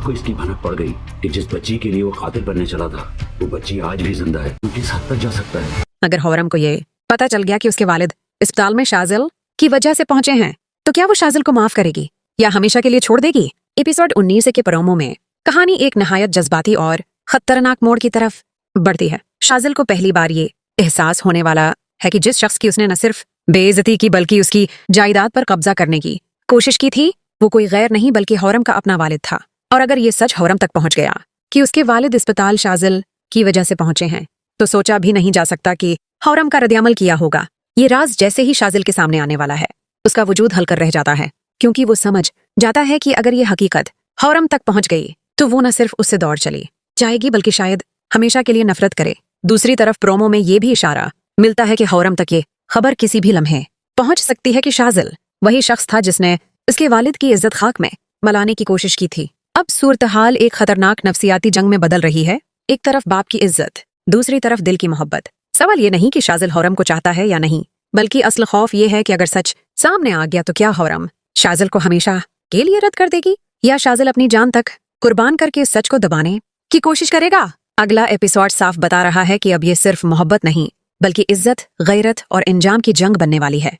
हौरम को इसकी भनक पड़ गई कि जिस बच्ची के लिए वो कातिल बनने चला था वो बच्ची आज भी जिंदा है। किस हद तक जा सकता है? अगर हौरम को ये पता चल गया कि उसके वालिद अस्पताल में शाजिल की वजह से पहुंचे हैं तो क्या वो शाजिल को माफ करेगी या हमेशा के लिए छोड़ देगी? एपिसोड 19 के प्रोमो में कहानी एक नहायत जज्बाती और खतरनाक मोड़ की तरफ बढ़ती है। शाजिल को पहली बार ये एहसास होने वाला है कि जिस शख्स की उसने न सिर्फ बेइज्जती की बल्कि उसकी जायदाद पर कब्जा करने की कोशिश की थी वो कोई गैर नहीं बल्कि हौरम का अपना वालिद था। और अगर ये सच हौरम तक पहुंच गया कि उसके वालिद अस्पताल शाजिल की वजह से पहुंचे हैं तो सोचा भी नहीं जा सकता कि हौरम का रद्दअमल किया होगा। ये राज जैसे ही शाजिल के सामने आने वाला है उसका वजूद हलकर रह जाता है, क्योंकि वो समझ जाता है कि अगर ये हकीकत हौरम तक पहुंच गई तो वो न सिर्फ उससे दौड़ चली जाएगी बल्कि शायद हमेशा के लिए नफरत करे। दूसरी तरफ प्रोमो में ये भी इशारा मिलता है कि हौरम तक ये खबर किसी भी लम्हे पहुंच सकती है कि शाजिल वही शख्स था जिसने उसके वालिद की इज्जत खाक में मलाने की कोशिश की थी। अब सूरत-हाल एक खतरनाक नफसियाती जंग में बदल रही है। एक तरफ बाप की इज्जत, दूसरी तरफ दिल की मोहब्बत। सवाल ये नहीं कि शाजिल हौरम को चाहता है या नहीं, बल्कि असल खौफ ये है कि अगर सच सामने आ गया तो क्या हौरम शाजिल को हमेशा के लिए रद्द कर देगी या शाजिल अपनी जान तक कुर्बान करके इस सच को दबाने की कोशिश करेगा। अगला एपिसोड साफ बता रहा है कि अब ये सिर्फ मोहब्बत नहीं बल्कि इज्जत, गैरत और इंजाम की जंग बनने वाली है।